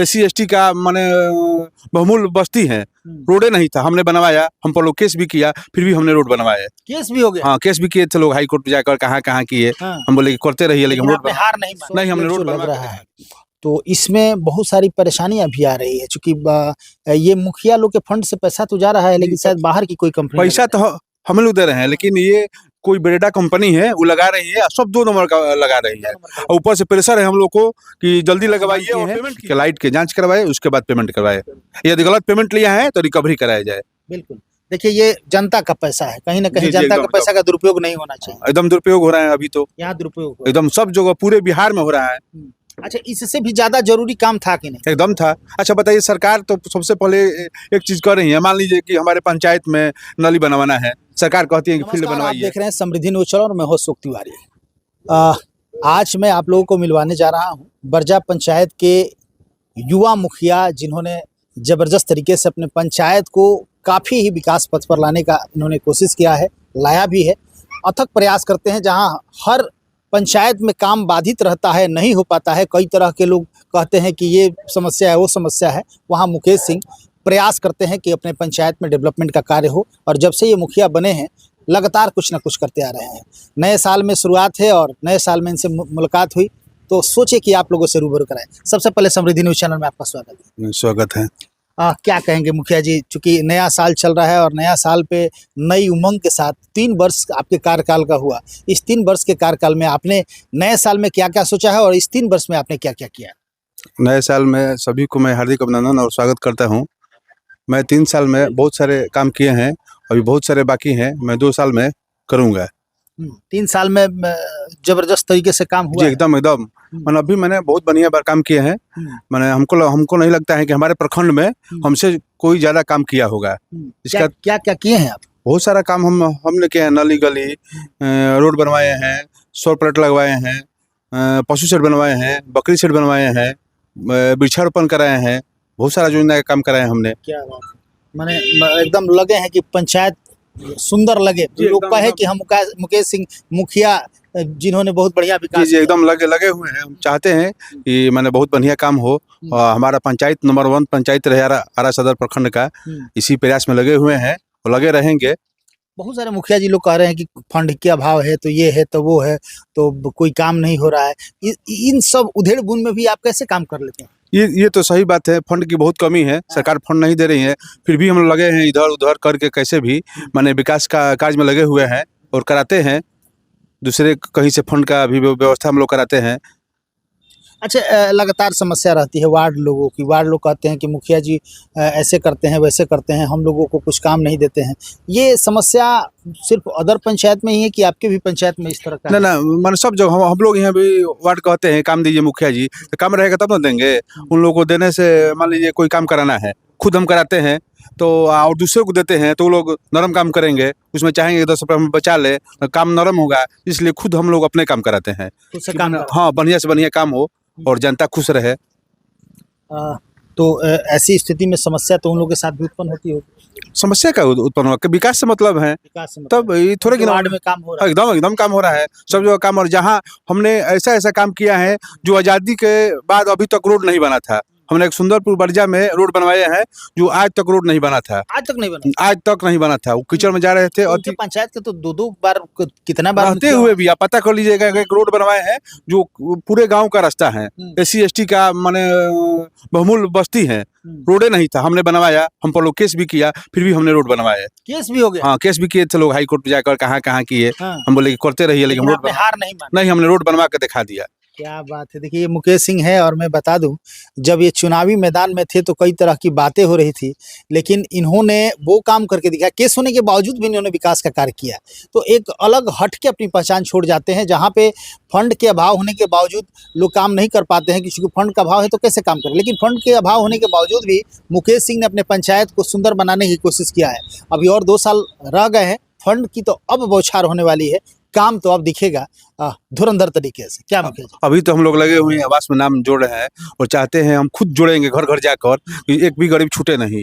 SC ST का माने बहुमूल्य बस्ती है, रोडे नहीं था, हमने बनवाया। हम पर लोग केस भी किया, फिर भी हमने रोड बनवाया। केस भी हो गया? हाँ, केस भी किए थे लोग, हाई कोर्ट में जाकर कहाँ किए। हम बोले कि करते रहिए, लेकिन रोड आपने हार नहीं मानी? नहीं, हमने रोड लग बनवा रहा है तो इसमें बहुत सारी परेशानियां भी आ रही है, क्योंकि ये मुखिया लोग के फंड से पैसा तो जा रहा है, लेकिन शायद बाहर की कोई कंपनी पैसा तो हम लोग दे रहे हैं, लेकिन ये कोई बेटा कंपनी है, वो लगा रही है, सब 2 नंबर का लगा रही है। और ऊपर से प्रेशर है हम लोग को कि जल्दी लगवाइए और पेमेंट के लाइट के जांच करवाए, उसके बाद पेमेंट करवाए। यदि गलत पेमेंट लिया है तो रिकवरी कराया जाए। बिल्कुल। देखिए, ये जनता का पैसा है, कहीं ना कहीं जनता का पैसा का दुरुपयोग नहीं होना चाहिए। एकदम दुरुपयोग हो रहा है, अभी तो यहाँ दुरुपयोग एकदम सब जगह पूरे बिहार में हो रहा है। अच्छा, इससे भी ज्यादा जरूरी काम था कि नहीं? एकदम था। अच्छा बताइए, सरकार तो सबसे पहले एक चीज कर रही है। मान लीजिए कि हमारे पंचायत में नाली बनवाना है, सरकार कहती है कि फील्ड बनवाइए। आप देख रहे हैं समृद्धि न्यूज़ चैनल और मैं हूं अशोक तिवारी। आज मैं आप लोगों को मिलवाने जा रहा हूं बरजा पंचायत के युवा मुखिया, जिन्होंने जबरदस्त तरीके से अपने पंचायत को काफ़ी ही विकास पथ पर लाने का इन्होंने कोशिश किया है, लाया भी है। अथक प्रयास करते हैं। जहां हर पंचायत में काम बाधित रहता है, नहीं हो पाता है, कई तरह के लोग कहते हैं कि ये समस्या है, वो समस्या है, वहाँ मुकेश सिंह प्रयास करते हैं कि अपने पंचायत में डेवलपमेंट का कार्य हो। और जब से ये मुखिया बने हैं, लगातार कुछ ना कुछ करते आ रहे हैं। नए साल में शुरुआत है और नए साल में इनसे मुलाकात हुई तो सोचे कि आप लोगों से रूबरू कराएं। सबसे पहले समृद्धि न्यूज़ चैनल में आपका स्वागत है। स्वागत है। क्या कहेंगे मुखिया जी, चूंकि नया साल चल रहा है और नया साल पे नई उमंग के साथ 3 वर्ष आपके कार्यकाल का हुआ, इस 3 वर्ष के कार्यकाल में आपने नए साल में क्या क्या सोचा है और इस 3 वर्ष में आपने क्या क्या किया? नए साल में सभी को मैं हार्दिक अभिनंदन और स्वागत करता हूं। मैं 3 साल में बहुत सारे काम किए हैं, अभी बहुत सारे बाकी हैं, मैं 2 साल में करूँगा। 3 साल में जबरदस्त तरीके से काम हुआ जी, एकदम मैंने अभी बहुत बढ़िया काम किए हैं। मैंने हमको नहीं लगता है कि हमारे प्रखंड में हमसे कोई ज़्यादा काम किया होगा। इसका क्या क्या किए हैं आप? बहुत सारा काम हमने किया है। नाली गली, रोड बनवाए हैं, सौर प्लेट लगवाए हैं, पशु शेड बनवाए हैं, बकरी शेड बनवाए हैं, वृक्षारोपण कराए हैं, बहुत सारा योजना का काम कराए हैं हमने। क्या बात है, मैंने एकदम लगे हैं कि पंचायत सुंदर लगे, लोग कहे कि हम मुकेश सिंह मुखिया जिन्होंने बहुत बढ़िया विकास। जी, एकदम लगे हुए हैं। हम चाहते हैं कि मैंने बहुत बढ़िया काम हो और हमारा पंचायत नंबर 1 पंचायत रहे आरा सदर प्रखंड का। इसी प्रयास में लगे हुए हैं और लगे रहेंगे। बहुत सारे मुखिया जी लोग कह रहे हैं कि फंड के अभाव है, तो ये है तो वो है, तो कोई काम नहीं हो रहा है। इन सब उधेड़ बुन में भी आप कैसे काम कर लेते हैं? ये तो सही बात है, फंड की बहुत कमी है, सरकार फंड नहीं दे रही है, फिर भी हम लगे हैं इधर उधर करके कैसे भी माने विकास का कार्य में लगे हुए हैं और कराते हैं। दूसरे कहीं से फंड का भी व्यवस्था हम लोग कराते हैं। अच्छा, लगातार समस्या रहती है वार्ड लोगों की। वार्ड लोग कहते हैं कि मुखिया जी ऐसे करते हैं, वैसे करते हैं, हम लोगों को कुछ काम नहीं देते हैं। ये समस्या सिर्फ अदर पंचायत में ही है कि आपके भी पंचायत में इस तरह का? ना मैंने सब जगह हम लोग यहाँ भी वार्ड कहते हैं काम दीजिए मुखिया जी, तो काम रहेगा तब ना देंगे। उन लोगों को देने से मान लीजिए कोई काम कराना है, खुद हम कराते हैं तो और दूसरे को देते हैं तो वो लोग नरम काम करेंगे, उसमें चाहेंगे 10 रुपये हम बचा ले, काम नरम होगा, इसलिए खुद हम लोग अपने काम कराते हैं। हाँ, बढ़िया से बढ़िया काम हो और जनता खुश रहे। तो ऐसी स्थिति में समस्या तो उन लोगों के साथ भी उत्पन्न होती होगी। समस्या का उत्पन्न होगा, विकास से मतलब है, तब थोड़े वार्ड में काम हो रहा है, एकदम काम हो रहा है, सब जगह काम। और जहाँ हमने ऐसा काम किया है जो आज़ादी के बाद अभी तक रोड नहीं बना था, हमने एक सुंदरपुर बरजा में रोड बनवाए हैं जो आज तक रोड नहीं बना था। आज तक नहीं बना था। वो कीचड़ में जा रहे थे। और पंचायत के तो 2 बार कितना बार रहते हुए भी आप पता कर लीजिएगा, एक रोड बनवाए हैं जो पूरे गांव का रास्ता है। SC ST का माने बहुमूल्य बस्ती है, रोडे नहीं था, हमने बनवाया। हम पर लोग केस भी किया, फिर भी हमने रोड बनवाया। केस भी हो गया? हाँ, केस भी किए थे लोग, हाई कोर्ट में जाकर कहाँ किए। हम बोले कि करते रहिए, लेकिन रोड हार नहीं मानी? नहीं, हमने रोड बनवा के दिखा दिया। क्या बात है। देखिए, ये मुकेश सिंह है और मैं बता दूं, जब ये चुनावी मैदान में थे तो कई तरह की बातें हो रही थी, लेकिन इन्होंने वो काम करके दिखाया। केस होने के बावजूद भी इन्होंने विकास का कार्य किया। तो एक अलग हट के अपनी पहचान छोड़ जाते हैं। जहाँ पे फंड के अभाव होने के बावजूद लोग काम नहीं कर पाते हैं, किसी को फंड का अभाव है तो कैसे काम करें, लेकिन फंड के अभाव होने के बावजूद भी मुकेश सिंह ने अपने पंचायत को सुंदर बनाने की कोशिश किया है। अभी और 2 साल रह गए हैं, फंड की तो अब बौछार होने वाली है, काम तो अब दिखेगा धुरंधर तरीके से। क्या मुखिया जी? अभी तो हम लोग लगे हुए हैं, आवास में नाम जोड़ रहे हैं और चाहते हैं हम खुद जोड़ेंगे घर घर जाकर, एक भी गरीब छूटे नहीं।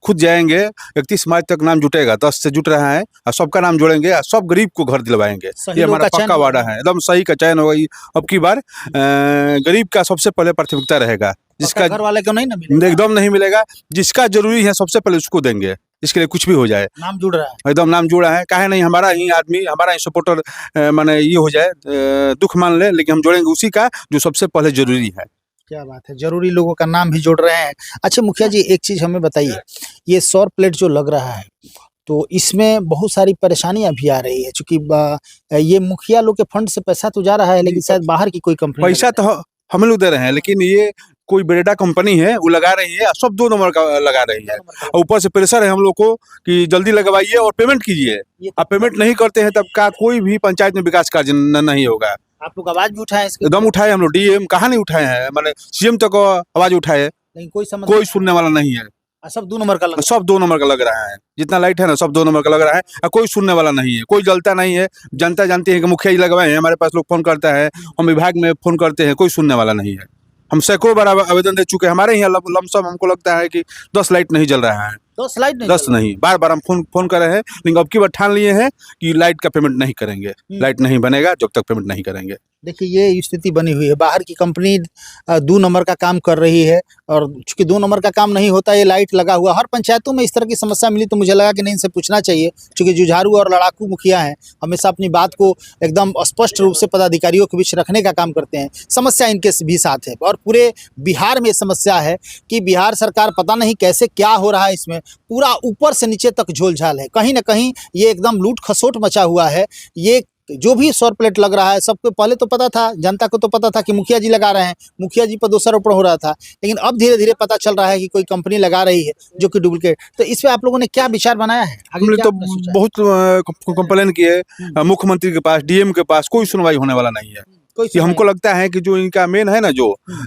खुद जाएंगे, 31 मार्च तक नाम जुटेगा, 10 से जुट रहा है और सबका नाम जोड़ेंगे और सब गरीब को घर दिलवाएंगे। ये हमारा पक्का वादा है, एकदम सही का चयन होगा। अब की बार गरीब का सबसे पहले प्राथमिकता रहेगा। जिसका घर वाले को नहीं ना मिलेगा, एकदम नहीं मिलेगा। जिसका जरूरी है सबसे पहले उसको देंगे, इसके लिए कुछ भी हो जाए। नाम जुड़ रहा है। एकदम नाम जुड़ा है, काहे नहीं हमारा ही आदमी, हमारा ही सपोर्टर माने ये हो जाए, दुख मान ले, लेकिन हम जोड़ेंगे उसी का जो सबसे पहले जरूरी है। क्या बात है, जरूरी लोगों का नाम भी जोड़ रहे हैं। अच्छा मुखिया जी, एक चीज हमें बताइए, ये सौर प्लेट जो लग रहा है तो इसमें बहुत सारी परेशानियां भी आ रही है, क्योंकि ये मुखिया लोग के फंड से पैसा तो जा रहा है, लेकिन शायद बाहर की कोई कंपनी पैसा तो हम लोग दे रहे हैं, लेकिन ये कोई बेटा कंपनी है वो लगा रही है, सब 2 नंबर का लगा रही है। और ऊपर से प्रेशर है हम लोग को कि जल्दी लगवाइए और पेमेंट कीजिए। आप पेमेंट नहीं करते हैं तब का कोई भी पंचायत में विकास कार्य नहीं होगा। आप लोग आवाज भी उठाए इसके एकदम उठाए हम लोग, डीएम कहाँ नहीं उठाए हैं, मैंने सीएम तक आवाज उठाए, लेकिन कोई सुनने वाला नहीं है। सब 2 नंबर का लग सब 2 नंबर का लग रहा है, जितना लाइट है ना सब 2 नंबर का लग रहा है, और कोई सुनने वाला नहीं है, कोई जलता नहीं है। जनता जानती है कि मुखिया जी लगवाए हैं, हमारे पास लोग फोन करता है, हम विभाग में फोन करते हैं, कोई सुनने वाला नहीं है। हम सैकड़ों बार आवेदन दे चुके हैं, हमारे यहाँ लमसम हमको लगता है कि 10 लाइट नहीं जल रहा है। 10 लाइट नहीं 10 नहीं, बार बार हम फोन कर रहे हैं, लेकिन अब की बार ठान लिए हैं कि लाइट का पेमेंट नहीं करेंगे, लाइट नहीं बनेगा जब तक पेमेंट नहीं करेंगे। देखिए ये स्थिति बनी हुई है, बाहर की कंपनी 2 नंबर का काम कर रही है, और चूंकि 2 नंबर का काम नहीं होता, ये लाइट लगा हुआ, हर पंचायतों में इस तरह की समस्या मिली तो मुझे लगा कि नहीं, इनसे पूछना चाहिए, क्योंकि जुझारू और लड़ाकू मुखिया हैं, हमेशा अपनी बात को एकदम स्पष्ट रूप से पदाधिकारियों के बीच रखने का काम करते हैं। समस्या इनके भी साथ है, और पूरे बिहार में समस्या है कि बिहार सरकार पता नहीं कैसे क्या हो रहा है, इसमें पूरा ऊपर से नीचे तक झोलझाल है, कहीं ना कहीं ये एकदम लूट खसोट मचा हुआ है। ये जो भी सौर प्लेट लग रहा है, सबको पहले तो पता था, जनता को तो पता था कि मुखिया जी लगा रहे हैं, मुखिया जी पर दोषारोपण हो रहा था, लेकिन अब धीरे धीरे पता चल रहा है कि कोई कंपनी लगा रही है जो कि डुप्लीकेट। तो इस पे आप लोगों ने क्या विचार बनाया है? हमने तो बहुत कंप्लेन किए मुख्यमंत्री के पास, डीएम के पास, कोई सुनवाई होने वाला नहीं है। कि हमको लगता है कि जो इनका मेन है ना, जो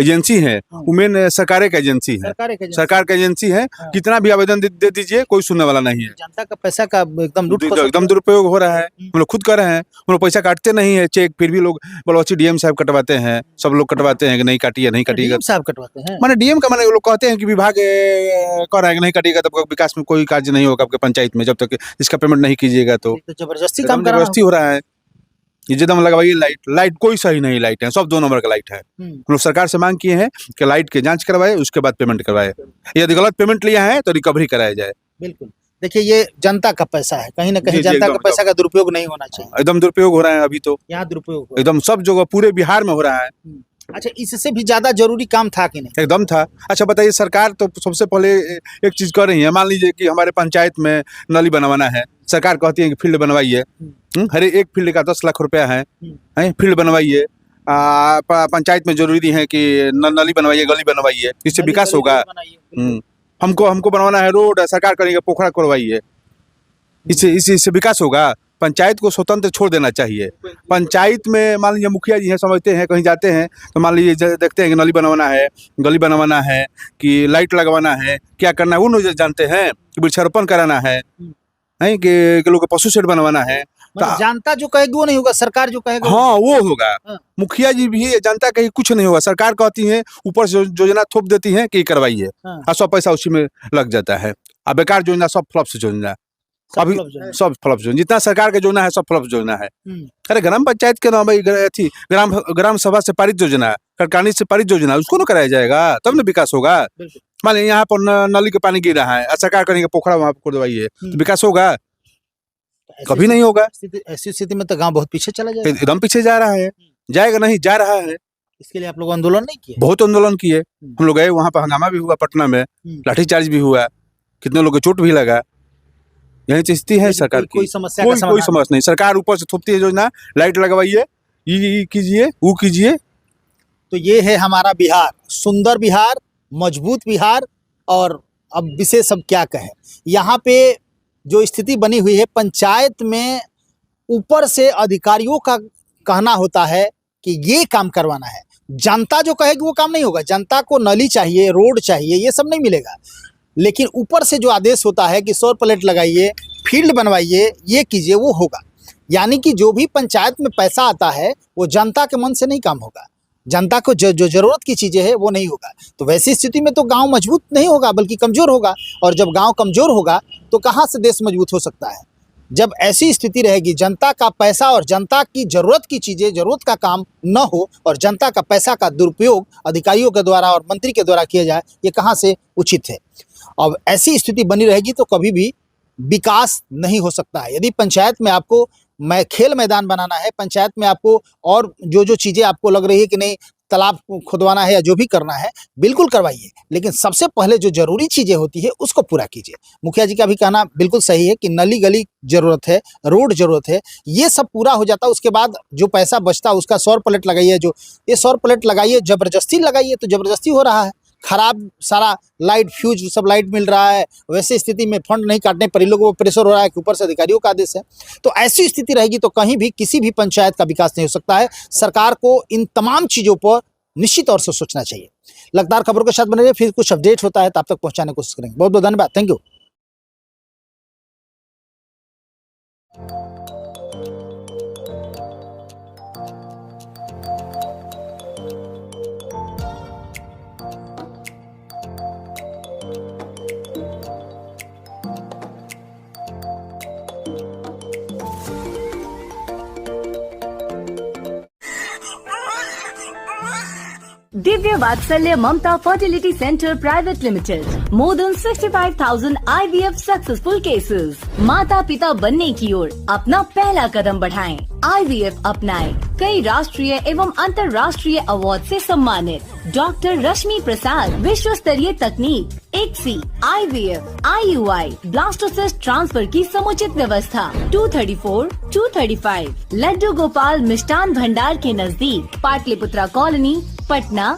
एजेंसी है वो मेन सरकार का एजेंसी है, सरकार का एजेंसी है। कितना भी आवेदन दे दीजिए, कोई सुनने वाला नहीं है। जनता का पैसा का एकदम लूट एकदम दुरुपयोग हो रहा है। हम लोग खुद कर रहे हैं, हम लोग पैसा काटते नहीं है चेक, फिर भी लोग बलौची डीएम साहब कटवाते हैं, सब लोग कटवाते हैं कि नहीं काटिए, नहीं काटिएगा साहब कटवाते हैं। मैंने डीएम का मैंने लोग कहते हैं कि विभाग कह रहा है कि नहीं काटिएगा तब तक विकास में कोई कार्य नहीं होगा आपके पंचायत में, जब तक इसका पेमेंट नहीं कीजिएगा। तो जबरदस्ती हो रहा है। ये जब लगवाइए लाइट कोई सही नहीं लाइट है, सब 2 नंबर का लाइट है। हम लोग सरकार से मांग किए हैं कि लाइट के जांच करवाए, उसके बाद पेमेंट करवाए, यदि गलत पेमेंट लिया है तो रिकवरी कराया जाए। बिल्कुल, देखिए ये जनता का पैसा है, कहीं ना कहीं जनता का पैसा का दुरुपयोग नहीं होना चाहिए। एकदम दुरुपयोग हो रहा है, अभी तो यहाँ दुरुपयोग एकदम सब जगह पूरे बिहार में हो रहा है। अच्छा, इससे भी ज्यादा जरूरी काम था कि नहीं? एकदम था। अच्छा बताइए, सरकार तो सबसे पहले एक चीज कर रही है, मान लीजिए कि हमारे पंचायत में नाली बनवाना है, सरकार कहती है कि फील्ड बनवाइए, हर एक फील्ड का 10 लाख रुपया है, फील्ड बनवाइए। पंचायत में जरूरी है कि नाली बनवाइए, गली बनवाइए, इससे विकास होगा। हमको बनवाना है रोड, सरकार करेंगे पोखरा करवाइए, इससे विकास होगा। पंचायत को स्वतंत्र छोड़ देना चाहिए। पंचायत में मान लीजिए मुखिया जी हैं, समझते हैं, कहीं जाते हैं तो मान लीजिए देखते हैं कि नाली बनवाना है, गली बनवाना है, कि लाइट लगवाना है, क्या करना है वो नहीं जानते हैं, कि वृक्षारोपण कराना है, कि लोगों को पशु शेड बनवाना है। जनता जो कहेगी वो नहीं होगा, सरकार जो कहेगा हाँ वो होगा। मुखिया जी भी जनता कहीं कुछ नहीं होगा, सरकार कहती है, ऊपर से योजना थोप देती है कि करवाइए, और सब पैसा उसी में लग जाता है। अब बेकार योजना सब फ्लॉप से योजना, अभी सब फ्लॉप योजना, जितना सरकार का योजना है सब फ्लॉप योजना है। अरे ग्राम पंचायत के नाम भाई ग्राम सभा से पारित योजना, सरकारी से पारित योजना, उसको ना कराया जाएगा तब ना विकास होगा। मान लीजिए यहाँ पर नली का पानी गिर रहा है, सरकार करेंगे पोखरा वहां पर करवाइए, तो विकास होगा? कभी नहीं होगा। ऐसी स्थिति में तो गांव बहुत पीछे चला जाएगा, एकदम पीछे जा रहा है, जाएगा नहीं, जा रहा है। इसके लिए आप लोग आंदोलन नहीं किए? बहुत आंदोलन किए, हम लोग गए वहां पर, हंगामा भी हुआ, पटना में लाठीचार्ज भी हुआ, कितने लोगों को चोट भी लगा। यही स्थिति है सरकार की, कोई समस्या नहीं। सरकार ऊपर से थोपती है योजना, लाइट लगवाइए, ये कीजिए, वो कीजिए। तो ये है हमारा बिहार, सुंदर बिहार, मजबूत बिहार। और अब विशेष अब क्या कहें, यहाँ पे जो स्थिति बनी हुई है, पंचायत में ऊपर से अधिकारियों का कहना होता है कि ये काम करवाना है, जनता जो कहेगी वो काम नहीं होगा। जनता को नली चाहिए, रोड चाहिए, ये सब नहीं मिलेगा, लेकिन ऊपर से जो आदेश होता है कि सौर प्लेट लगाइए, फील्ड बनवाइए, ये कीजिए, वो होगा। यानी कि जो भी पंचायत में पैसा आता है वो जनता के मन से नहीं काम होगा, जनता को जो जरूरत की चीज़ें हैं वो नहीं होगा। तो वैसी स्थिति में तो गांव मजबूत नहीं होगा बल्कि कमज़ोर होगा, और जब गांव कमज़ोर होगा तो कहाँ से देश मजबूत हो सकता है? जब ऐसी स्थिति रहेगी, जनता का पैसा और जनता की जरूरत की चीजें, जरूरत का काम न हो और जनता का पैसा का दुरुपयोग अधिकारियों के द्वारा और मंत्री के द्वारा किया जाए, ये कहाँ से उचित है। अब ऐसी स्थिति बनी रहेगी तो कभी भी विकास नहीं हो सकता है। यदि पंचायत में आपको खेल मैदान बनाना है, पंचायत में आपको और जो चीजें आपको लग रही है कि नहीं तालाब खुदवाना है या जो भी करना है, बिल्कुल करवाइए, लेकिन सबसे पहले जो जरूरी चीजें होती है उसको पूरा कीजिए। मुखिया जी का भी कहना बिल्कुल सही है कि नली गली जरूरत है, रोड जरूरत है, ये सब पूरा हो जाता है उसके बाद जो पैसा बचता है उसका सौर प्लेट लगाइए। जो ये सौर प्लेट लगाइए, जबरदस्ती लगाइए तो जबरदस्ती हो रहा है, खराब सारा लाइट फ्यूज सब लाइट मिल रहा है। वैसे स्थिति में फंड नहीं काटने पर इन लोगों को प्रेशर हो रहा है कि ऊपर से अधिकारियों का आदेश है। तो ऐसी स्थिति रहेगी तो कहीं भी किसी भी पंचायत का विकास नहीं हो सकता है। सरकार को इन तमाम चीजों पर निश्चित तौर से सोचना चाहिए। लगातार खबरों के साथ बने रहिए, फिर कुछ अपडेट होता है तब तक पहुंचाने की कोशिश करेंगे। बहुत बहुत धन्यवाद, thank you. Divya Vatsalya Mamta fertility centre private limited, more than 65,000 IVF successful cases. माता पिता बनने की ओर अपना पहला कदम बढ़ाएं, IVF अपनाएं। कई राष्ट्रीय एवं अंतर्राष्ट्रीय अवार्ड से सम्मानित डॉक्टर रश्मि प्रसाद, विश्व स्तरीय तकनीक, ICSI, IVF, IUI, blastocyst transfer की समुचित व्यवस्था। 234, 235 लड्डू गोपाल मिष्ठान भंडार के नजदीक, पाटलिपुत्रा कॉलोनी, पटना